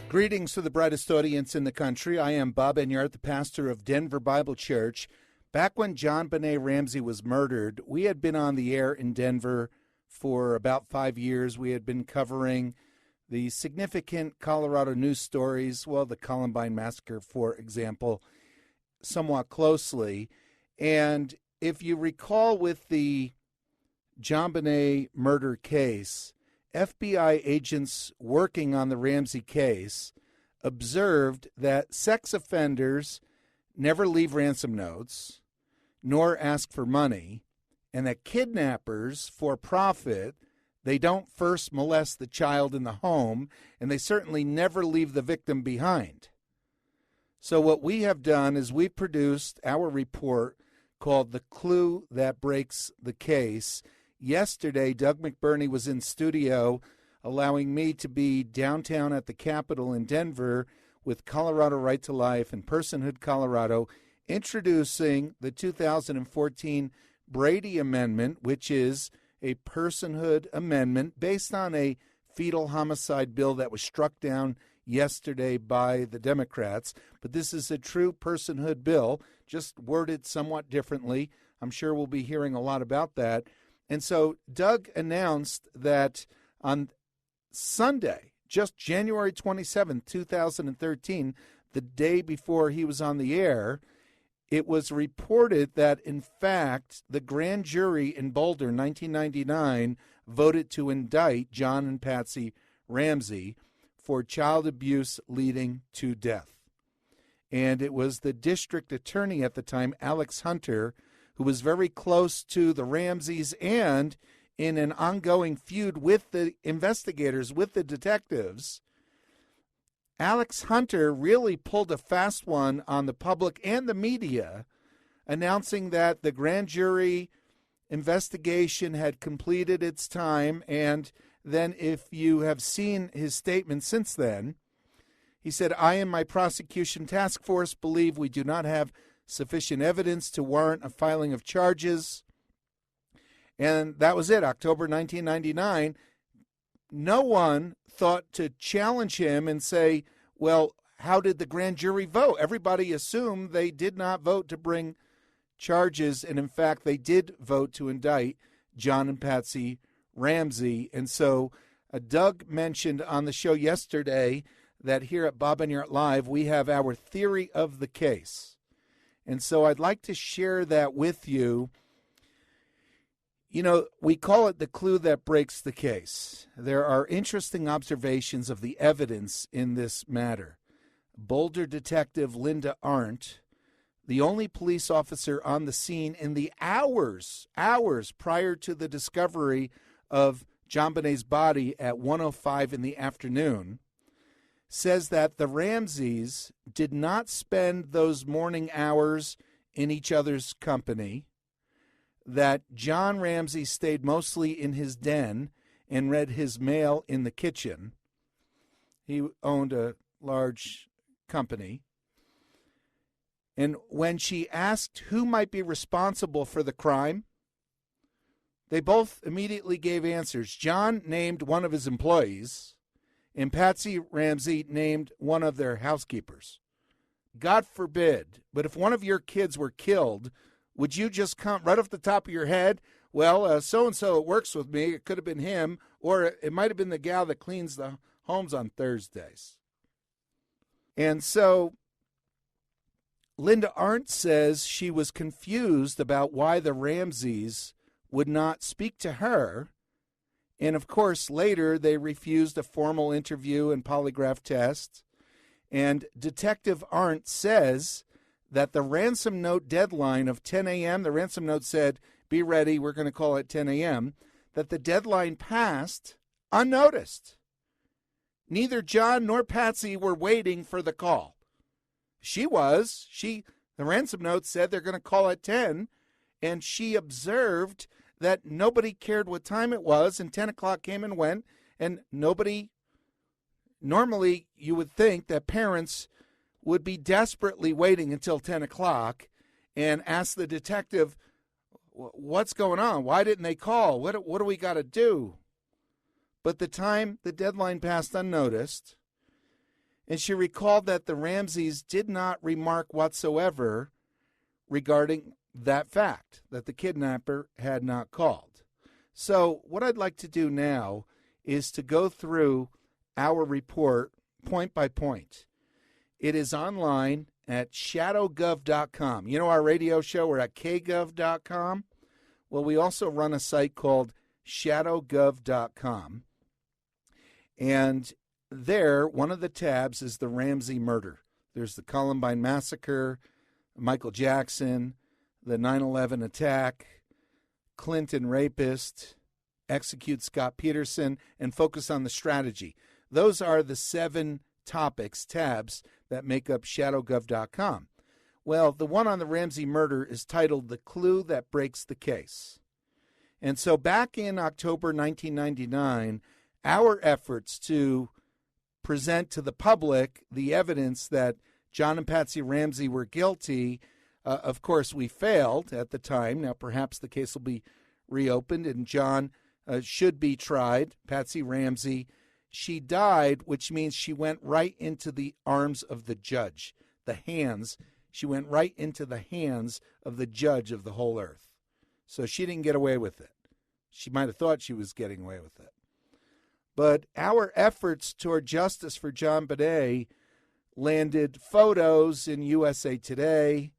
Greetings to the brightest audience in the country. I am Bob Enyart, the pastor of Denver Bible Church. Back when JonBenet Ramsey was murdered, we had been on the air in Denver for about 5 years. We had been covering the significant Colorado news stories, well, the Columbine Massacre, for example, somewhat closely. And if you recall with the JonBenet murder case, FBI agents working on the Ramsey case observed that sex offenders never leave ransom notes nor ask for money, and that kidnappers, for profit, they don't first molest the child in the home, and they certainly never leave the victim behind. So what we have done is we've produced our report called The Clue That Breaks the Case. Yesterday, Doug McBurney was in studio allowing me to be downtown at the Capitol in Denver with Colorado Right to Life and Personhood Colorado, introducing the 2014 Brady Amendment, which is a personhood amendment based on a fetal homicide bill that was struck down yesterday by the Democrats. But this is a true personhood bill, just worded somewhat differently. I'm sure we'll be hearing a lot about that. And so Doug announced that on Sunday, just January 27, 2013, the day before he was on the air, it was reported that, in fact, the grand jury in Boulder, 1999, voted to indict John and Patsy Ramsey for child abuse leading to death. And it was the district attorney at the time, Alex Hunter, who was very close to the Ramseys and in an ongoing feud with the investigators, with the detectives. Alex Hunter really pulled a fast one on the public and the media, announcing that the grand jury investigation had completed its time. And then, if you have seen his statement since then, he said, "I and my prosecution task force believe we do not have sufficient evidence to warrant a filing of charges." And that was it, October 1999. No one thought to challenge him and say, well, how did the grand jury vote? Everybody assumed they did not vote to bring charges, and in fact, they did vote to indict John and Patsy Ramsey. And so Doug mentioned on the show yesterday that here at Bob Enyart Live, we have our theory of the case. And so I'd like to share that with you. You know, we call it the clue that breaks the case. There are interesting observations of the evidence in this matter. Boulder detective Linda Arndt, the only police officer on the scene in the hours prior to the discovery of JonBenet's body at 1:05 in the afternoon, says that the Ramseys did not spend those morning hours in each other's company, that John Ramsey stayed mostly in his den and read his mail in the kitchen. He owned a large company. And when she asked who might be responsible for the crime, they both immediately gave answers. John named one of his employees, and Patsy Ramsey named one of their housekeepers. God forbid, but if one of your kids were killed, would you just come right off the top of your head, well, so-and-so works with me, it could have been him, or it might have been the gal that cleans the homes on Thursdays. And so Linda Arndt says she was confused about why the Ramseys would not speak to her. And, of course, later they refused a formal interview and polygraph test. And Detective Arndt says that the Ransom Note deadline of 10 a.m., the Ransom Note said, be ready, we're going to call it 10 a.m., that the deadline passed unnoticed. Neither John nor Patsy were waiting for the call. She was. The Ransom Note said they're going to call at 10, and she observed that nobody cared what time it was, and 10 o'clock came and went, and nobody, normally you would think that parents would be desperately waiting until 10 o'clock and ask the detective, what's going on? Why didn't they call? What do we got to do? But the deadline passed unnoticed. And she recalled that the Ramseys did not remark whatsoever regarding that fact, that the kidnapper had not called. So what I'd like to do now is to go through our report point by point. It is online at shadowgov.com. You know our radio show, we're at kgov.com. Well, we also run a site called shadowgov.com. And there, one of the tabs is the Ramsey murder. There's the Columbine Massacre, Michael Jackson, the 9/11 attack, Clinton rapist, execute Scott Peterson, and focus on the strategy. Those are the 7 topics, tabs, that make up shadowgov.com. Well, the one on the Ramsey murder is titled The Clue That Breaks the Case. And so back in October 1999, our efforts to present to the public the evidence that John and Patsy Ramsey were guilty, of course, we failed at the time. Now, perhaps the case will be reopened and John should be tried. Patsy Ramsey, she died, which means she went right into the arms of the judge, the hands. She went right into the hands of the judge of the whole earth. So she didn't get away with it. She might have thought she was getting away with it. But our efforts toward justice for JonBenet landed photos in USA Today,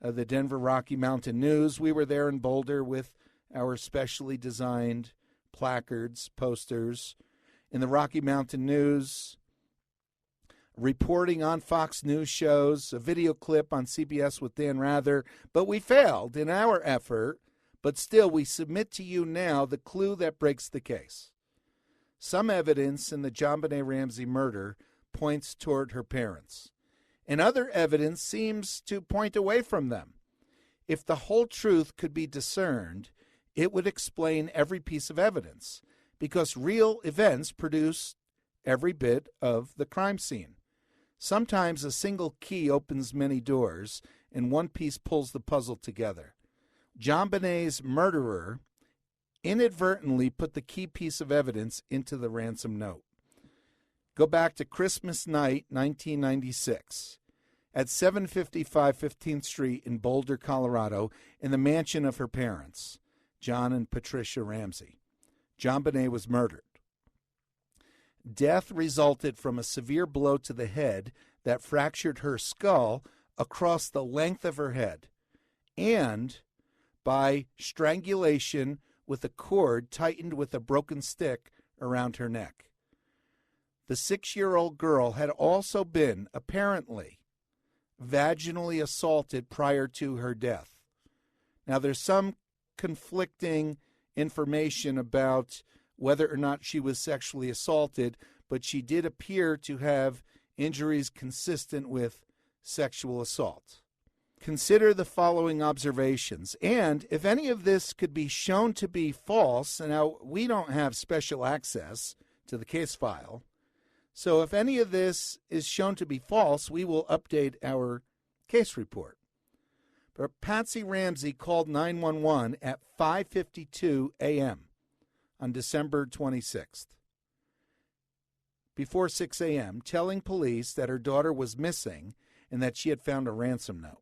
the Denver Rocky Mountain News. We were there in Boulder with our specially designed placards, posters. In the Rocky Mountain News, reporting on Fox News shows, a video clip on CBS with Dan Rather. But we failed in our effort, but still we submit to you now the clue that breaks the case. Some evidence in the JonBenet Ramsey murder points toward her parents, and other evidence seems to point away from them. If the whole truth could be discerned, it would explain every piece of evidence, because real events produce every bit of the crime scene. Sometimes a single key opens many doors, and one piece pulls the puzzle together. JonBenet's murderer inadvertently put the key piece of evidence into the ransom note. Go back to Christmas night, 1996, at 755 15th Street in Boulder, Colorado, in the mansion of her parents, John and Patricia Ramsey. JonBenet was murdered. Death resulted from a severe blow to the head that fractured her skull across the length of her head, and by strangulation with a cord tightened with a broken stick around her neck. The 6-year-old girl had also been, apparently, vaginally assaulted prior to her death. Now, there's some conflicting information about whether or not she was sexually assaulted, but she did appear to have injuries consistent with sexual assault. Consider the following observations, and if any of this could be shown to be false, and now we don't have special access to the case file, so if any of this is shown to be false, we will update our case report. But Patsy Ramsey called 911 at 5:52 a.m. on December 26th, before 6 a.m., telling police that her daughter was missing and that she had found a ransom note.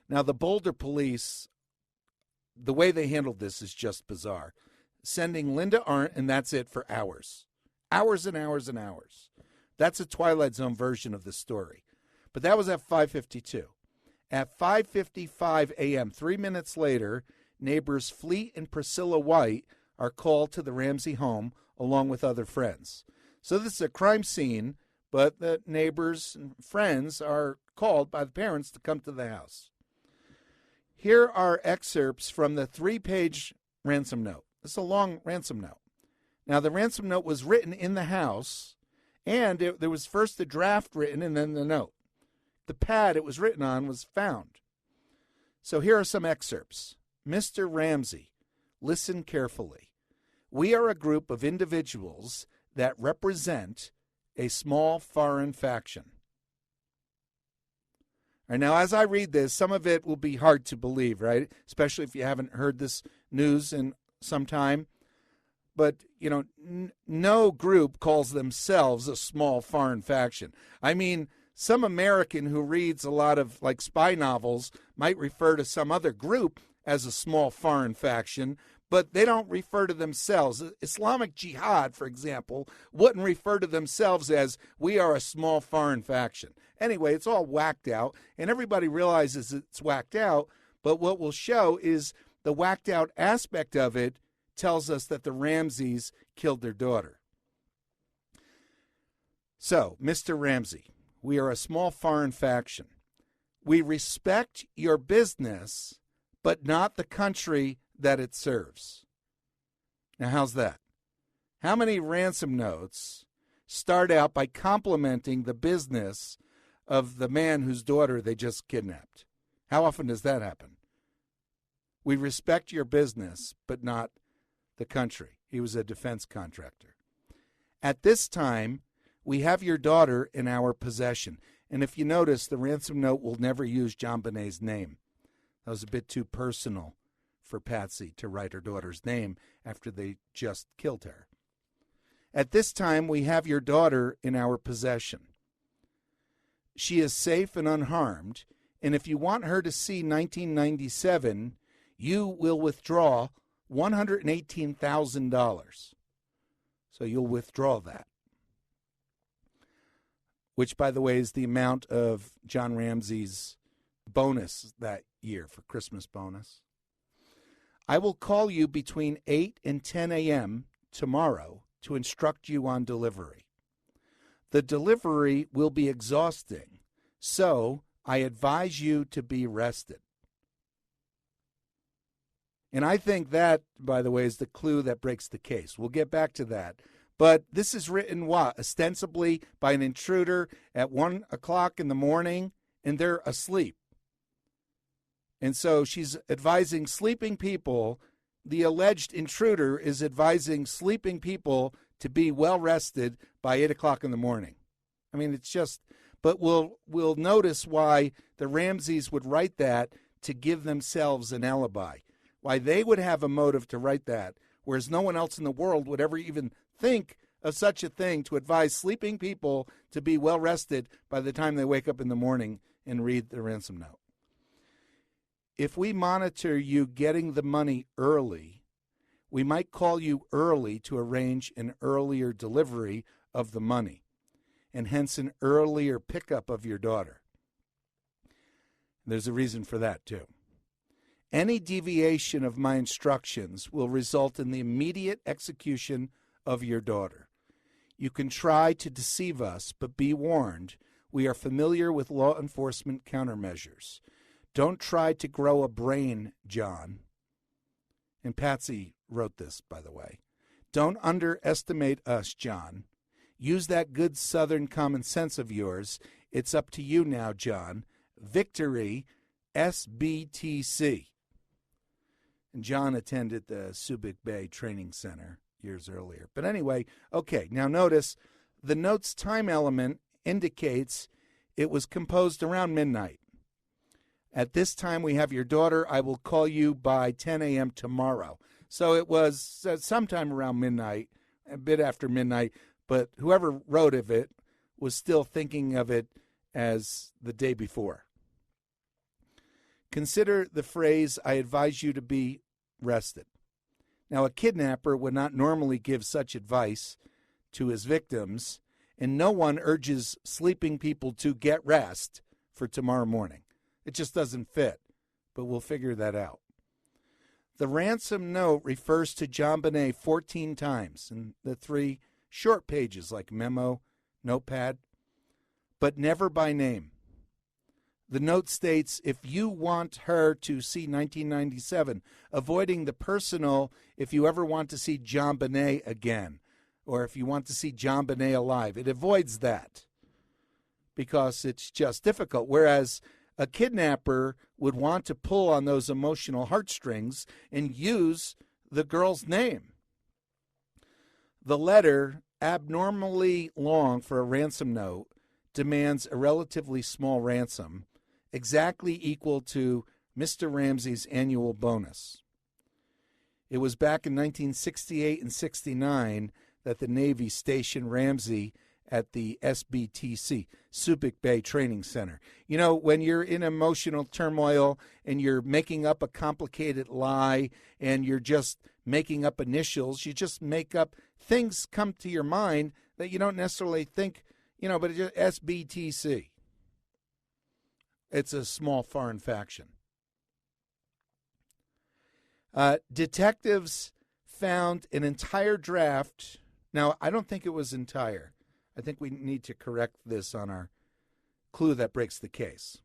Now, the Boulder police, the way they handled this is just bizarre. Sending Linda Arndt, and that's it, for hours. Hours and hours and hours. That's a Twilight Zone version of the story. But that was at 5:52. At 5:55 a.m., 3 minutes later, neighbors Fleet and Priscilla White are called to the Ramsey home along with other friends. So this is a crime scene, but the neighbors and friends are called by the parents to come to the house. Here are excerpts from the 3-page ransom note. This is a long ransom note. Now, the ransom note was written in the house, and there was first the draft written and then the note. The pad it was written on was found. So here are some excerpts. Mr. Ramsey, listen carefully. We are a group of individuals that represent a small foreign faction. All right, now, as I read this, some of it will be hard to believe, right? Especially if you haven't heard this news in some time. but, no group calls themselves a small foreign faction. I mean, some American who reads a lot of, spy novels might refer to some other group as a small foreign faction, but they don't refer to themselves. Islamic Jihad, for example, wouldn't refer to themselves as, we are a small foreign faction. Anyway, it's all whacked out, and everybody realizes it's whacked out, but what we'll show is the whacked out aspect of it tells us that the Ramseys killed their daughter. So, Mr. Ramsey, we are a small foreign faction. We respect your business, but not the country that it serves. Now, how's that? How many ransom notes start out by complimenting the business of the man whose daughter they just kidnapped? How often does that happen? We respect your business, but not the country. He was a defense contractor. At this time, we have your daughter in our possession. And if you notice, the ransom note will never use JonBenet's name. That was a bit too personal for Patsy to write her daughter's name after they just killed her. At this time, we have your daughter in our possession. She is safe and unharmed, and if you want her to see 1997, you will withdraw $118,000. So you'll withdraw that, which, by the way, is the amount of John Ramsey's bonus that year for Christmas bonus. I will call you between 8 and 10 a.m. tomorrow to instruct you on delivery. The delivery will be exhausting, so I advise you to be rested. And I think that, by the way, is the clue that breaks the case. We'll get back to that. But this is written, ostensibly by an intruder at 1 o'clock in the morning, and they're asleep. And so she's advising sleeping people, the alleged intruder is advising sleeping people to be well rested by 8 o'clock in the morning. I mean, it's just, but we'll notice why the Ramseys would write that to give themselves an alibi. Why they would have a motive to write that, whereas no one else in the world would ever even think of such a thing, to advise sleeping people to be well rested by the time they wake up in the morning and read the ransom note. If we monitor you getting the money early, we might call you early to arrange an earlier delivery of the money, and hence an earlier pickup of your daughter. There's a reason for that, too. Any deviation of my instructions will result in the immediate execution of your daughter. You can try to deceive us, but be warned, we are familiar with law enforcement countermeasures. Don't try to grow a brain, John. And Patsy wrote this, by the way. Don't underestimate us, John. Use that good Southern common sense of yours. It's up to you now, John. Victory, S.B.T.C. And John attended the Subic Bay Training Center years earlier. But anyway, okay, now notice the note's time element indicates it was composed around midnight. At this time, we have your daughter. I will call you by 10 a.m. tomorrow. So it was sometime around midnight, a bit after midnight, but whoever wrote of it was still thinking of it as the day before. Consider the phrase, I advise you to be rested. Now, a kidnapper would not normally give such advice to his victims, and no one urges sleeping people to get rest for tomorrow morning. It just doesn't fit, but we'll figure that out. The ransom note refers to JonBenet 14 times in the 3 short pages like memo, notepad, but never by name. The note states, if you want her to see 1997, avoiding the personal, if you ever want to see JonBenet again, or if you want to see JonBenet alive. It avoids that because it's just difficult, whereas a kidnapper would want to pull on those emotional heartstrings and use the girl's name. The letter, abnormally long for a ransom note, demands a relatively small ransom, exactly equal to Mr. Ramsey's annual bonus. It was back in 1968 and 69 that the Navy stationed Ramsey at the S.B.T.C, Subic Bay Training Center. You know, when you're in emotional turmoil and you're making up a complicated lie and you're just making up initials, you just make up things come to your mind that you don't necessarily think, but it's just S.B.T.C. It's a small foreign faction. Detectives found an entire draft. Now, I don't think it was entire. I think we need to correct this on our clue that breaks the case.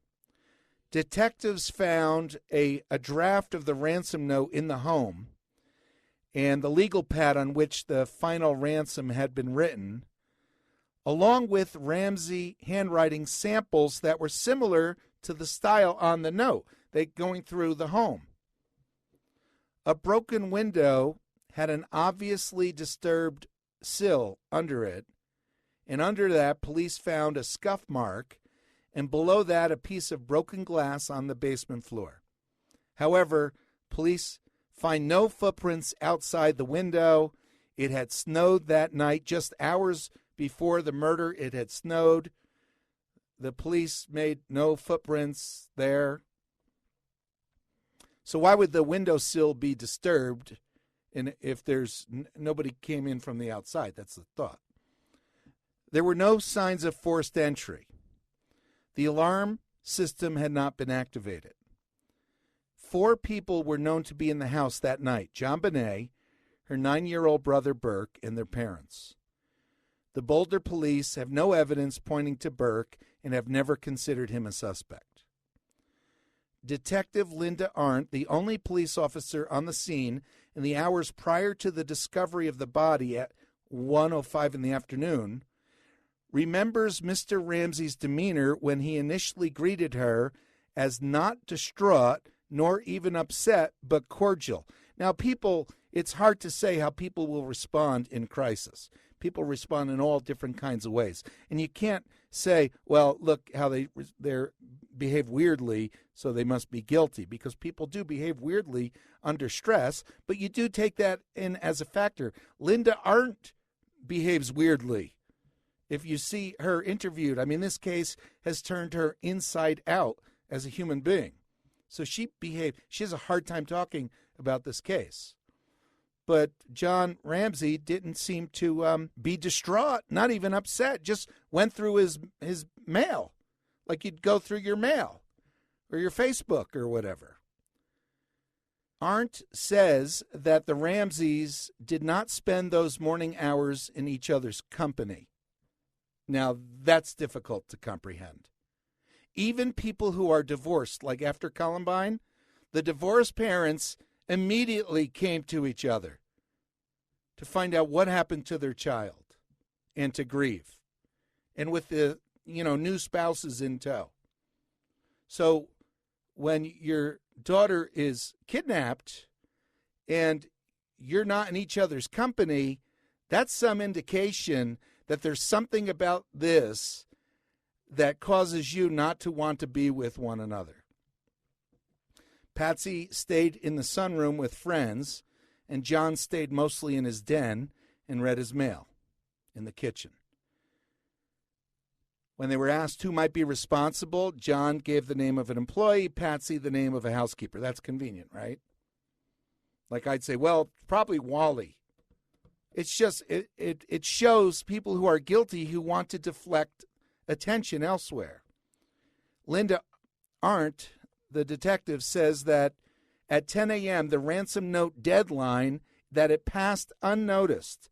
Detectives found a draft of the ransom note in the home, and the legal pad on which the final ransom had been written, along with Ramsey handwriting samples that were similar to the style on the note. They going through the home. A broken window had an obviously disturbed sill under it, and under that, police found a scuff mark, and below that, a piece of broken glass on the basement floor. However, police find no footprints outside the window. It had snowed that night. Just hours before the murder, it had snowed. The police made no footprints there. So why would the windowsill be disturbed and if there's nobody came in from the outside? That's the thought. There were no signs of forced entry. The alarm system had not been activated. 4 people were known to be in the house that night: JonBenet, her 9-year-old brother Burke, and their parents. The Boulder police have no evidence pointing to Burke and have never considered him a suspect. Detective Linda Arndt, the only police officer on the scene in the hours prior to the discovery of the body at 1:05 in the afternoon, remembers Mr. Ramsey's demeanor when he initially greeted her as not distraught nor even upset, but cordial. Now, it's hard to say how people will respond in crisis. People respond in all different kinds of ways. And you can't say, well, look how they behave weirdly, so they must be guilty, because people do behave weirdly under stress, but you do take that in as a factor. Linda Arndt behaves weirdly. If you see her interviewed, this case has turned her inside out as a human being. So she has a hard time talking about this case. But John Ramsey didn't seem to be distraught, not even upset, just went through his mail, like you'd go through your mail or your Facebook or whatever. Arndt says that the Ramseys did not spend those morning hours in each other's company. Now, that's difficult to comprehend. Even people who are divorced, like after Columbine, the divorced parents immediately came to each other to find out what happened to their child and to grieve, and with the new spouses in tow. So when your daughter is kidnapped and you're not in each other's company, that's some indication that there's something about this that causes you not to want to be with one another. Patsy stayed in the sunroom with friends, and John stayed mostly in his den and read his mail in the kitchen. When they were asked who might be responsible, John gave the name of an employee, Patsy the name of a housekeeper. That's convenient, right? Like I'd say, well, probably Wally. It's just, it shows people who are guilty who want to deflect attention elsewhere. Linda Arndt, the detective, says that at 10 a.m., the ransom note deadline, that it passed unnoticed,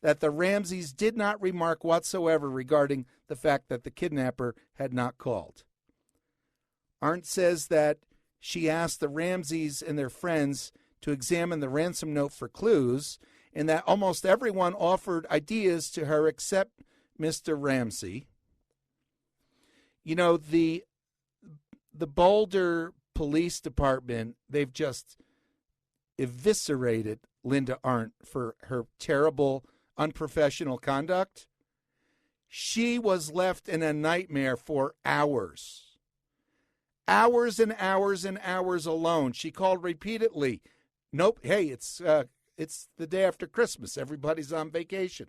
that the Ramseys did not remark whatsoever regarding the fact that the kidnapper had not called. Arndt says that she asked the Ramseys and their friends to examine the ransom note for clues, and that almost everyone offered ideas to her except Mr. Ramsey. The Boulder Police Department, they've just eviscerated Linda Arndt for her terrible, unprofessional conduct. She was left in a nightmare for hours. Hours and hours and hours alone. She called repeatedly, Nope. Hey, it's the day after Christmas. Everybody's on vacation.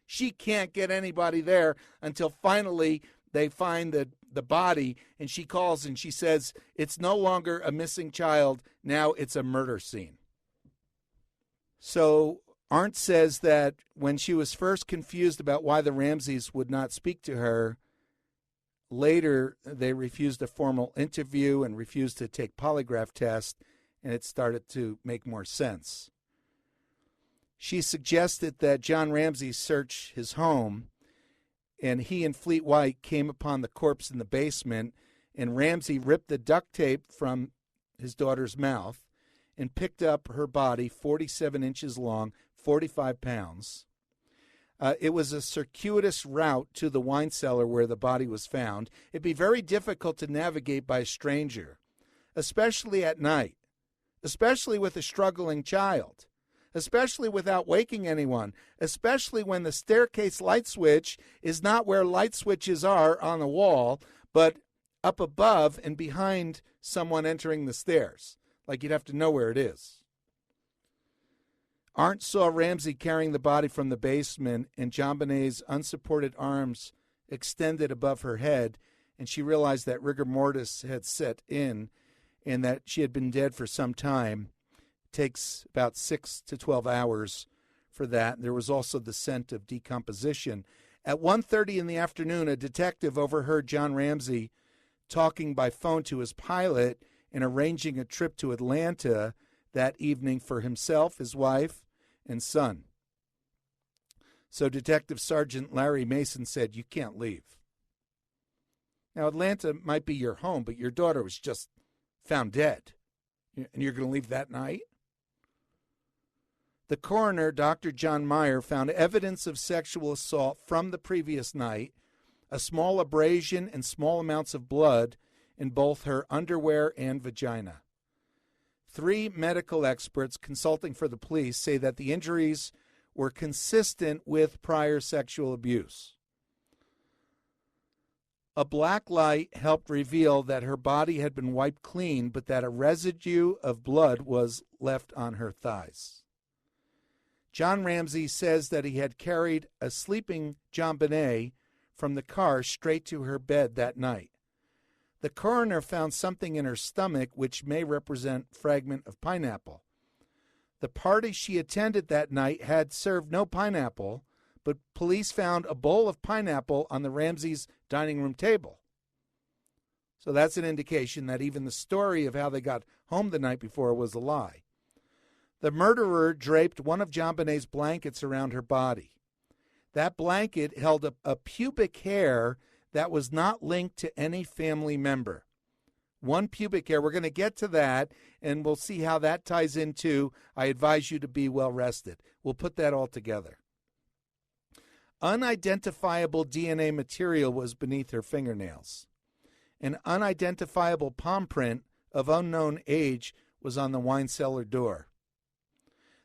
She can't get anybody there until finally they find the body, and she calls and she says, it's no longer a missing child. Now it's a murder scene. So Arndt says that when she was first confused about why the Ramseys would not speak to her, later they refused a formal interview and refused to take polygraph tests, and it started to make more sense. She suggested that John Ramsey search his home, and he and Fleet White came upon the corpse in the basement, and Ramsey ripped the duct tape from his daughter's mouth and picked up her body, 47 inches long, 45 pounds. It was a circuitous route to the wine cellar where the body was found. It'd be very difficult to navigate by a stranger, especially at night, especially with a struggling child, especially without waking anyone, especially when the staircase light switch is not where light switches are on the wall, but up above and behind someone entering the stairs. Like, you'd have to know where it is. Arndt saw Ramsey carrying the body from the basement, and JonBenet's unsupported arms extended above her head, and she realized that rigor mortis had set in and that she had been dead for some time. It takes about 6 to 12 hours for that. There was also the scent of decomposition. At 1:30 in the afternoon, a detective overheard John Ramsey talking by phone to his pilot and arranging a trip to Atlanta that evening for himself, his wife, and son. So Detective Sergeant Larry Mason said, you can't leave. Now, Atlanta might be your home, but your daughter was just found dead, and you're going to leave that night? The coroner, Dr. John Meyer, found evidence of sexual assault from the previous night, a small abrasion and small amounts of blood in both her underwear and vagina. 3 medical experts consulting for the police say that the injuries were consistent with prior sexual abuse. A black light helped reveal that her body had been wiped clean, but that a residue of blood was left on her thighs. John Ramsey says that he had carried a sleeping JonBenet from the car straight to her bed that night. The coroner found something in her stomach which may represent a fragment of pineapple. The party she attended that night had served no pineapple, but police found a bowl of pineapple on the Ramseys' dining room table. So that's an indication that even the story of how they got home the night before was a lie. The murderer draped one of JonBenet's blankets around her body. That blanket held a pubic hair that was not linked to any family member. One pubic hair. We're going to get to that, and we'll see how that ties into, I advise you to be well rested. We'll put that all together. Unidentifiable DNA material was beneath her fingernails. An unidentifiable palm print of unknown age was on the wine cellar door.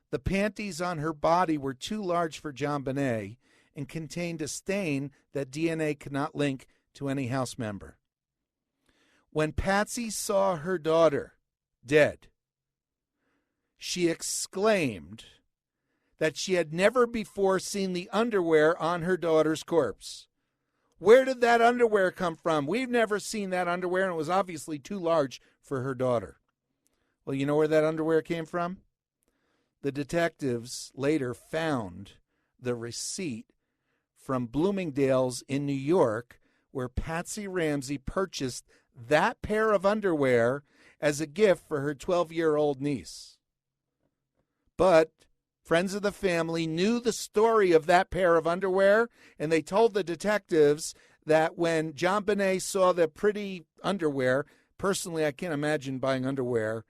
The panties on her body were too large for JonBenet and contained a stain that DNA could not link to any house member. When Patsy saw her daughter dead, she exclaimed that she had never before seen the underwear on her daughter's corpse. Where did that underwear come from? We've never seen that underwear, and it was obviously too large for her daughter. Well, you know where that underwear came from? The detectives later found the receipt from Bloomingdale's in New York, where Patsy Ramsey purchased that pair of underwear as a gift for her 12-year-old niece. But friends of the family knew the story of that pair of underwear, and they told the detectives that when JonBenet saw the pretty underwear, personally, I can't imagine buying underwear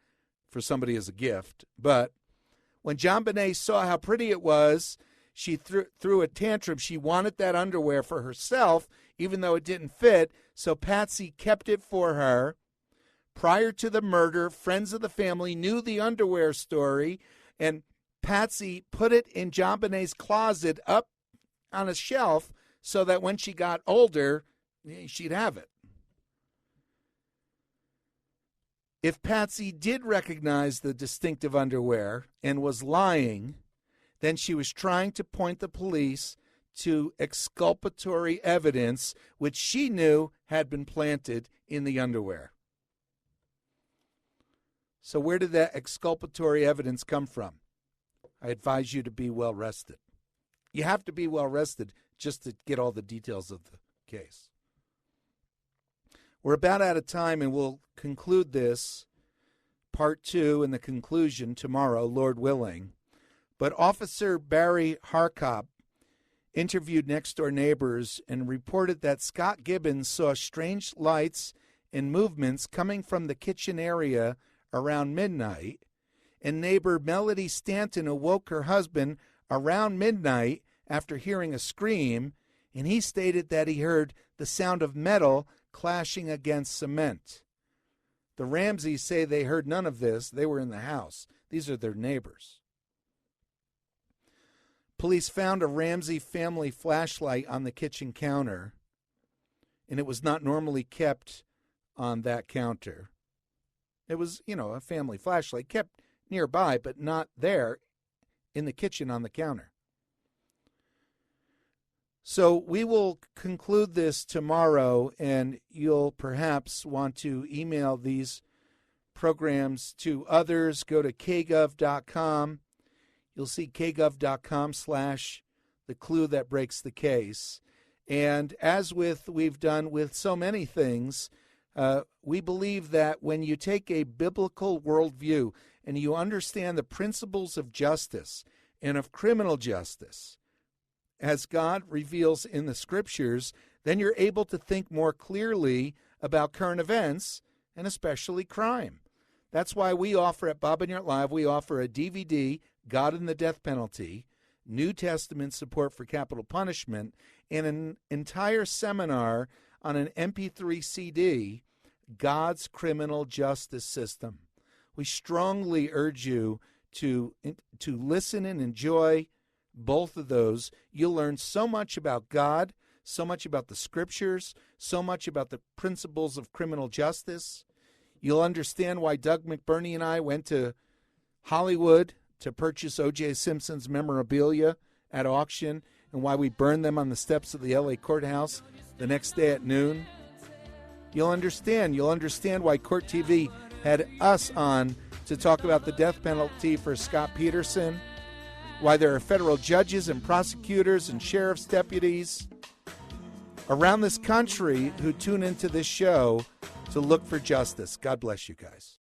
for somebody as a gift, but when JonBenet saw how pretty it was, she threw a tantrum. She wanted that underwear for herself, even though it didn't fit, so Patsy kept it for her. Prior to the murder, friends of the family knew the underwear story, and Patsy put it in JonBenet's closet up on a shelf so that when she got older, she'd have it. If Patsy did recognize the distinctive underwear and was lying, then she was trying to point the police to exculpatory evidence which she knew had been planted in the underwear. So where did that exculpatory evidence come from? I advise you to be well rested. You have to be well rested just to get all the details of the case. We're about out of time, and we'll conclude this, part 2, and the conclusion tomorrow, Lord willing. But Officer Barry Harkop interviewed next-door neighbors and reported that Scott Gibbons saw strange lights and movements coming from the kitchen area around midnight, and neighbor Melody Stanton awoke her husband around midnight after hearing a scream, and he stated that he heard the sound of metal clashing against cement. The Ramseys say they heard none of this. They were in the house. These are their neighbors. Police found a Ramsey family flashlight on the kitchen counter, and it was not normally kept on that counter. It was, a family flashlight kept nearby, but not there in the kitchen on the counter. So we will conclude this tomorrow, and you'll perhaps want to email these programs to others. Go to kgov.com. You'll see kgov.com/the clue that breaks the case. And as we've done with so many things, we believe that when you take a biblical worldview and you understand the principles of justice and of criminal justice, as God reveals in the Scriptures, then you're able to think more clearly about current events and especially crime. That's why we offer at Bob Enyart Live, we offer a DVD, God and the Death Penalty, New Testament support for capital punishment, and an entire seminar on an MP3 CD, God's Criminal Justice System. We strongly urge you to listen and enjoy both of those. You'll learn so much about God, so much about the Scriptures, so much about the principles of criminal justice. You'll understand why Doug McBurney and I went to Hollywood to purchase O.J. Simpson's memorabilia at auction and why we burned them on the steps of the L.A. courthouse the next day at noon. You'll understand why Court TV had us on to talk about the death penalty for Scott Peterson, why there are federal judges and prosecutors and sheriff's deputies around this country who tune into this show to look for justice. God bless you guys.